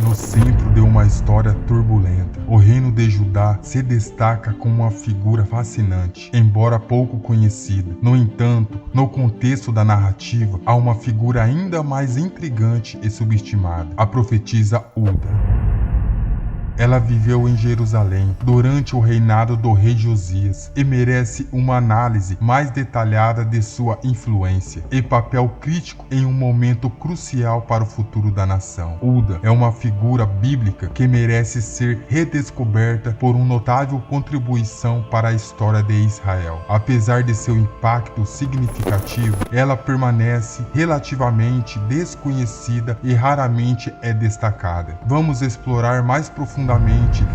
No centro de uma história turbulenta, o reino de Judá se destaca como uma figura fascinante, embora pouco conhecida. No entanto, no contexto da narrativa, há uma figura ainda mais intrigante e subestimada: a profetisa Hulda. Ela viveu em Jerusalém durante o reinado do rei Josias e merece uma análise mais detalhada de sua influência e papel crítico em um momento crucial para o futuro da nação. Hulda é uma figura bíblica que merece ser redescoberta por uma notável contribuição para a história de Israel. Apesar de seu impacto significativo, ela permanece relativamente desconhecida e raramente é destacada. Vamos explorar mais profundamente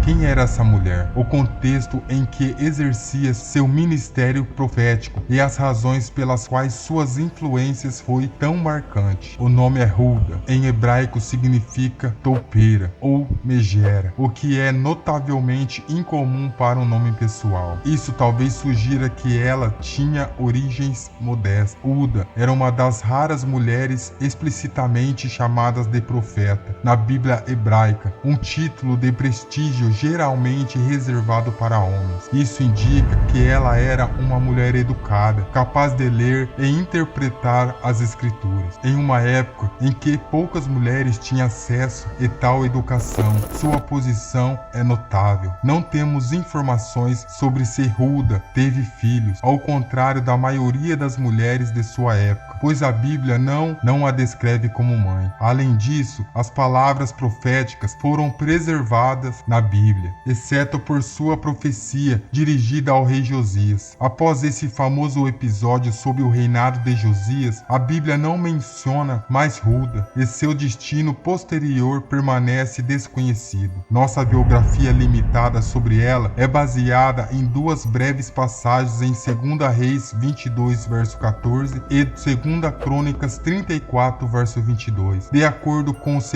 quem era essa mulher, o contexto em que exercia seu ministério profético e as razões pelas quais suas influências foi tão marcante. O nome é Hulda, em hebraico significa toupeira ou megera, o que é notavelmente incomum para um nome pessoal. Isso talvez sugira que ela tinha origens modestas. Hulda era uma das raras mulheres explicitamente chamadas de profeta na Bíblia hebraica, um título de prestígio geralmente reservado para homens. Isso indica que ela era uma mulher educada, capaz de ler e interpretar as escrituras. Em uma época em que poucas mulheres tinham acesso a tal educação, sua posição é notável. Não temos informações sobre se Hulda teve filhos, ao contrário da maioria das mulheres de sua época, pois a Bíblia não a descreve como mãe. Além disso, as palavras proféticas foram preservadas na Bíblia, exceto por sua profecia dirigida ao rei Josias. Após esse famoso episódio sobre o reinado de Josias, a Bíblia não menciona mais Hulda e seu destino posterior permanece desconhecido. Nossa biografia limitada sobre ela é baseada em duas breves passagens em 2 Reis 22, verso 14 e 2 Crônicas 34, verso 22. De acordo com 2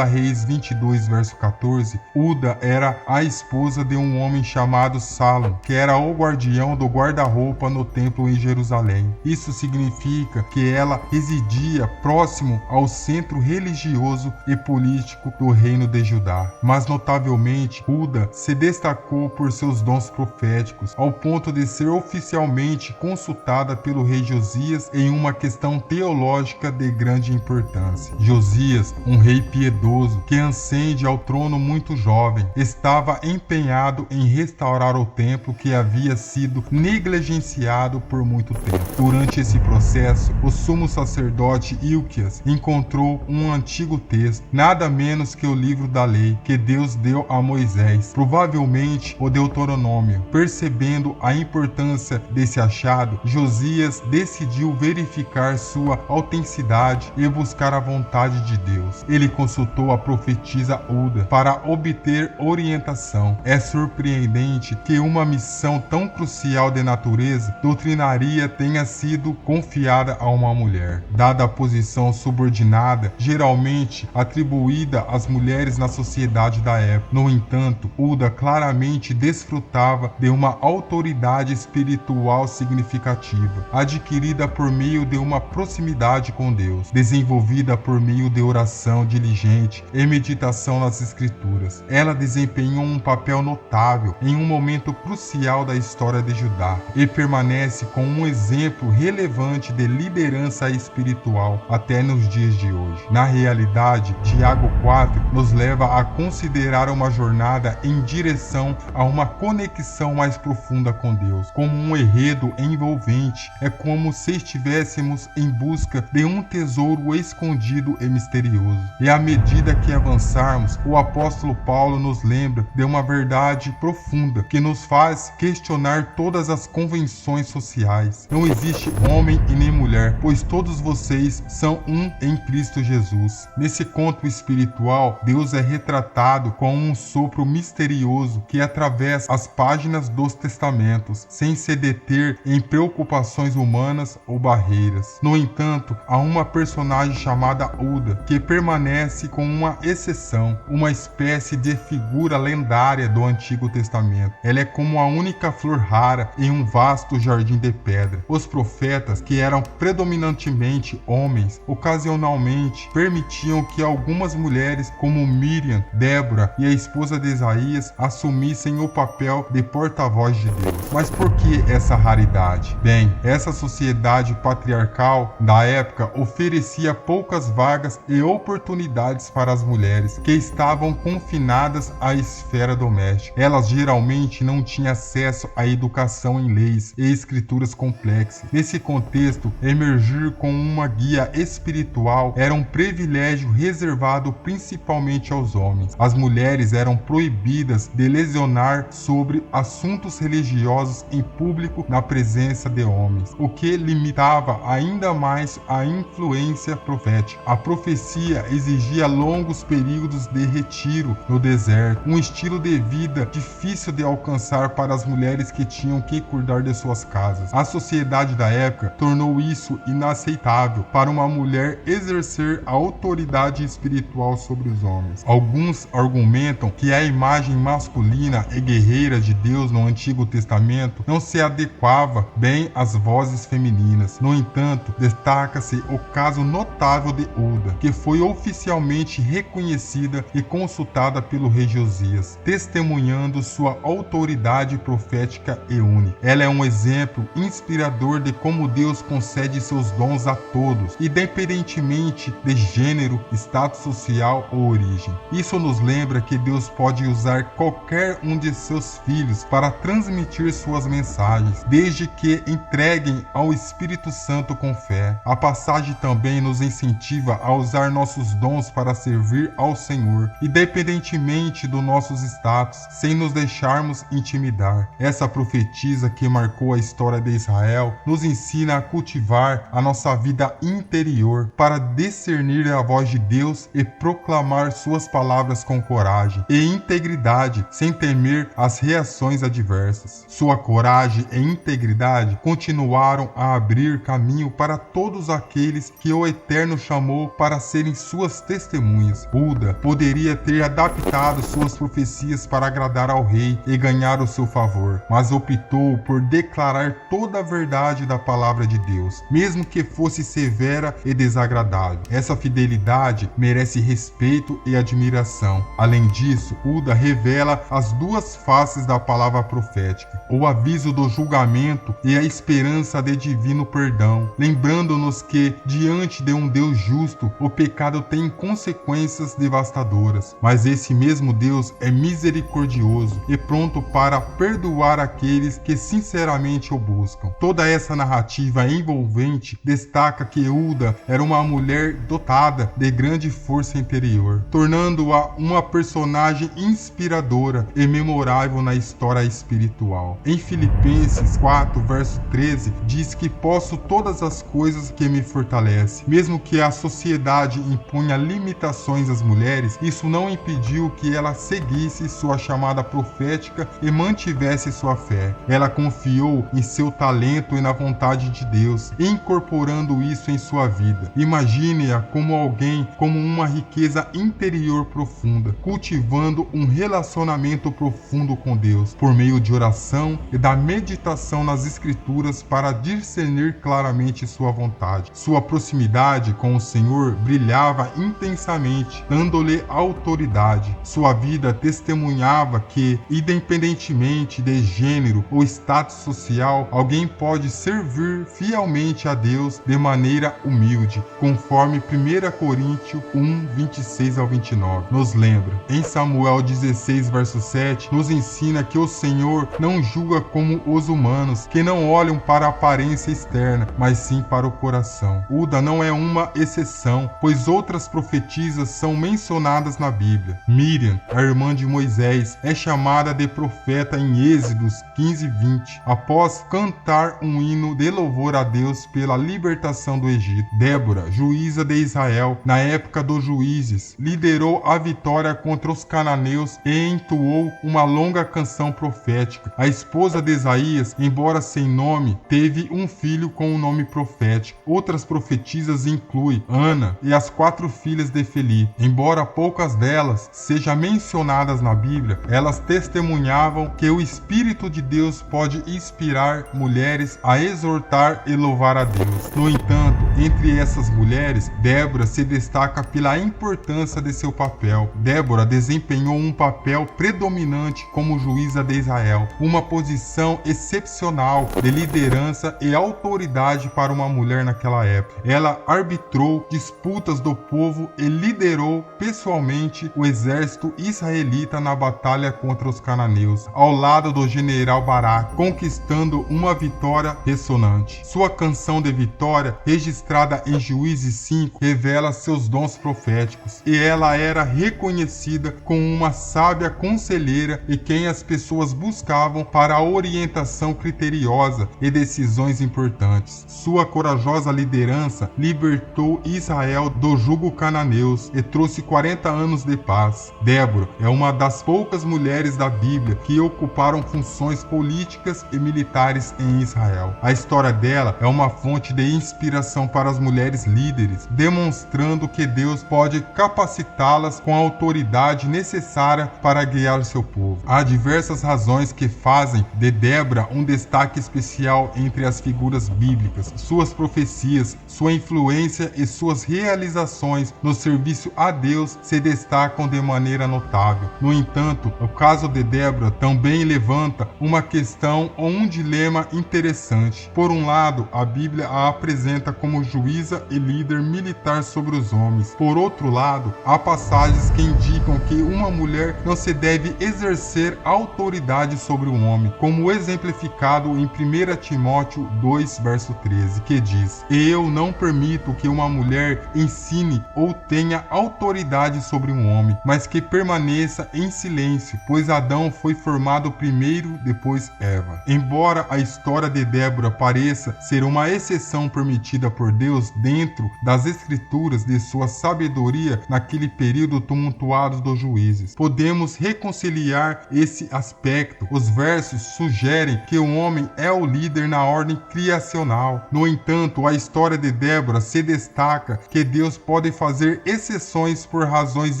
Reis 22, verso 14, Hulda era a esposa de um homem chamado Salom, que era o guardião do guarda-roupa no templo em Jerusalém. Isso significa que ela residia próximo ao centro religioso e político do reino de Judá. Mas notavelmente, Hulda se destacou por seus dons proféticos, ao ponto de ser oficialmente consultada pelo rei Josias em uma questão teológica de grande importância. Josias, um rei piedoso que ascende ao trono muito jovem, estava empenhado em restaurar o templo que havia sido negligenciado por muito tempo. Durante esse processo, o sumo sacerdote Hilquias encontrou um antigo texto, nada menos que o livro da lei, que Deus deu a Moisés, provavelmente o Deuteronômio. Percebendo a importância desse achado, Josias decidiu verificar sua autenticidade e buscar a vontade de Deus. Ele consultou a profetisa Hulda para obter orientação. É surpreendente que uma missão tão crucial de natureza doutrinária tenha sido confiada a uma mulher, dada a posição subordinada geralmente atribuída às mulheres na sociedade da época. No entanto, Hulda claramente desfrutava de uma autoridade espiritual significativa, adquirida por meio de uma proximidade com Deus, desenvolvida por meio de oração diligente e meditação nas Escrituras. Ela desempenhou um papel notável em um momento crucial da história de Judá e permanece como um exemplo relevante de liderança espiritual até nos dias de hoje. Na realidade, Tiago 4 nos leva a considerar uma jornada em direção a uma conexão mais profunda com Deus, como um enredo envolvente. É como se estivéssemos em busca de um tesouro escondido e misterioso. E à medida que avançarmos, o apóstolo Paulo nos lembra de uma verdade profunda que nos faz questionar todas as convenções sociais. Não existe homem e nem mulher, pois todos vocês são um em Cristo Jesus. Nesse conto espiritual, Deus é retratado com um sopro misterioso que atravessa as páginas dos testamentos, sem se deter em preocupações humanas ou barreiras. No entanto, há uma personagem chamada Uda, que permanece com uma exceção, uma espécie de figura lendária do Antigo Testamento. Ela é como a única flor rara em um vasto jardim de pedra. Os profetas, que eram predominantemente homens, ocasionalmente permitiam que algumas mulheres, como Miriam, Débora e a esposa de Isaías, assumissem o papel de porta-voz de Deus. Mas por que essa raridade? Bem, essa sociedade patriarcal da época oferecia poucas vagas e oportunidades para as mulheres, que estavam confinadas à esfera doméstica. Elas geralmente não tinham acesso à educação em leis e escrituras complexas. Nesse contexto, emergir com uma guia espiritual era um privilégio reservado principalmente aos homens. As mulheres eram proibidas de lecionar sobre assuntos religiosos em público na presença de homens, o que limitava ainda mais a influência profética. A profecia exigia longos períodos de retiro no deserto, um estilo de vida difícil de alcançar para as mulheres que tinham que cuidar de suas casas. A sociedade da época tornou isso inaceitável para uma mulher exercer a autoridade espiritual sobre os homens. Alguns argumentam que a imagem masculina e guerreira de Deus no Antigo Testamento não se adequava bem às vozes femininas. No entanto, destaca-se o caso notável de Uda, que foi oficialmente reconhecida e consultada pelo rei Josias, testemunhando sua autoridade profética e única. Ela é um exemplo inspirador de como Deus concede seus dons a todos, independentemente de gênero, status social ou origem. Isso nos lembra que Deus pode usar qualquer um de seus filhos para transmitir suas mensagens, desde que entreguem ao Espírito Santo com fé. A passagem também nos incentiva a usar nossos dons para servir ao Senhor, independentemente do nossos status, sem nos deixarmos intimidar. Essa profetisa que marcou a história de Israel nos ensina a cultivar a nossa vida interior para discernir a voz de Deus e proclamar suas palavras com coragem e integridade, sem temer as reações adversas. Sua coragem e integridade continuaram a abrir caminho para todos aqueles que o Eterno chamou para serem suas testemunhas. Uda poderia ter adaptado suas profecias para agradar ao rei e ganhar o seu favor, mas optou por declarar toda a verdade da palavra de Deus, mesmo que fosse severa e desagradável. Essa fidelidade merece respeito e admiração. Além disso, Uda revela as duas faces da palavra profética, o aviso do julgamento e a esperança de divino perdão, lembrando-nos que, diante de um Deus justo, o pecado tem consequências devastadoras, mas esse mesmo Deus é misericordioso e pronto para perdoar aqueles que sinceramente o buscam. Toda essa narrativa envolvente destaca que Uda era uma mulher dotada de grande força interior, tornando-a uma personagem inspiradora e memorável na história espiritual. Em Filipenses 4, verso 13, diz que posso todas as coisas que me fortalecem. Mesmo que a sociedade impunha limitações às mulheres, isso não impediu que ela seguisse sua chamada profética e mantivesse sua fé. Ela confiou em seu talento e na vontade de Deus, incorporando isso em sua vida. Imagine-a como alguém com uma riqueza interior profunda, cultivando um relacionamento profundo com Deus, por meio de oração e da meditação nas Escrituras para discernir claramente sua vontade. Sua proximidade com o Senhor brilhava intensamente, dando-lhe autoridade. Sua vida testemunhava que, independentemente de gênero ou status social, alguém pode servir fielmente a Deus de maneira humilde, conforme 1 Coríntios 1, 26 ao 29 nos lembra. Em Samuel 16, verso 7, nos ensina que o Senhor não julga como os humanos, que não olham para a aparência externa, mas sim para o coração. Uda não é uma exceção, pois outras profetisas são mencionadas na Bíblia. Miriam, a irmã de Moisés, é chamada de profeta em Êxodos 15, 20, após cantar um hino de louvor a Deus pela libertação do Egito. Débora, juíza de Israel, na época dos juízes, liderou a vitória contra os cananeus e entoou uma longa canção profética. A esposa de Isaías, embora sem nome, teve um filho com o nome profético. profético. Outras profetisas incluem Ana e as 4 filhas de Felipe. Embora poucas delas sejam mencionadas na Bíblia, elas testemunhavam que o Espírito de Deus pode inspirar mulheres a exortar e louvar a Deus. No entanto, entre essas mulheres, Débora se destaca pela importância de seu papel. Débora desempenhou um papel predominante como juíza de Israel, uma posição excepcional de liderança e autoridade para uma mulher naquela época. Ela arbitrou disputas do povo e liderou pessoalmente o exército israelita na batalha contra os cananeus, ao lado do general Baraque, conquistando uma vitória ressonante. Sua canção de vitória, registrada em Juízes 5, revela seus dons proféticos, e ela era reconhecida como uma sábia conselheira e quem as pessoas buscavam para a orientação criteriosa e decisões importantes. Sua corajosa liderança libertou Israel do jugo cananeus e trouxe 40 anos de paz. Débora é uma das poucas mulheres da Bíblia que ocuparam funções políticas e militares em Israel. A história dela é uma fonte de inspiração para as mulheres líderes, demonstrando que Deus pode capacitá-las com a autoridade necessária para guiar seu povo. Há diversas razões que fazem de Débora um destaque especial entre as figuras bíblicas. Suas profecias, sua influência e suas realizações no serviço a Deus se destacam de maneira notável. No entanto, o caso de Débora também levanta uma questão ou um dilema interessante. Por um lado, a Bíblia a apresenta como juíza e líder militar sobre os homens. Por outro lado, há passagens que indicam que uma mulher não se deve exercer autoridade sobre um homem, como exemplificado em 1 Timóteo 2, verso 13, que diz: "Eu não permito que uma mulher ensine ou tenha autoridade sobre um homem, mas que permaneça em silêncio, pois Adão foi formado primeiro, depois Eva." Embora a história de Débora pareça ser uma exceção permitida por Deus dentro das escrituras de sua sabedoria naquele período tumultuado dos juízes, podemos reconciliar esse aspecto. Os versos sugerem que o homem é o líder na ordem criacional. No entanto, a história de Débora se destaca que Deus pode fazer exceções por razões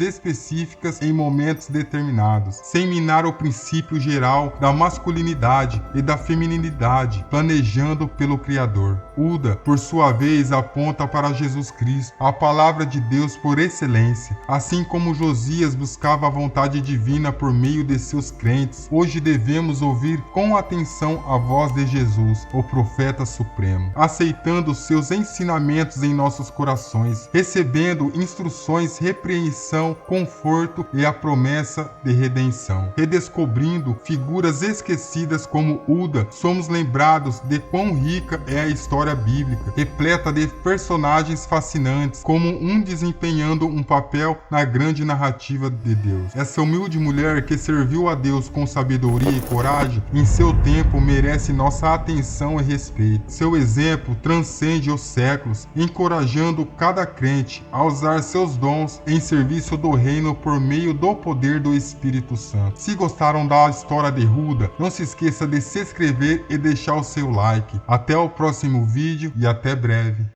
específicas em momentos determinados, sem minar o princípio geral da masculinidade e da feminilidade, planejando pelo Criador. Uda, por sua vez, aponta para Jesus Cristo, a palavra de Deus por excelência. Assim como Josias buscava a vontade divina por meio de seus crentes, hoje devemos ouvir com atenção a voz de Jesus, o profeta supremo, aceitando seus ensinamentos em nossos corações, recebendo instruções, repreensão, conforto e a promessa de redenção. Redescobrindo figuras esquecidas como Uda, somos lembrados de quão rica é a história bíblica, repleta de personagens fascinantes, como um desempenhando um papel na grande narrativa de Deus. Essa humilde mulher que serviu a Deus com sabedoria e coragem em seu tempo merece nossa atenção e respeito. Seu exemplo transcende os séculos, encorajando cada crente a usar seus dons em serviço do reino por meio do poder do Espírito Santo. Se gostaram da história de Uda, não se esqueça de se inscrever e deixar o seu like. Até o próximo vídeo e até breve.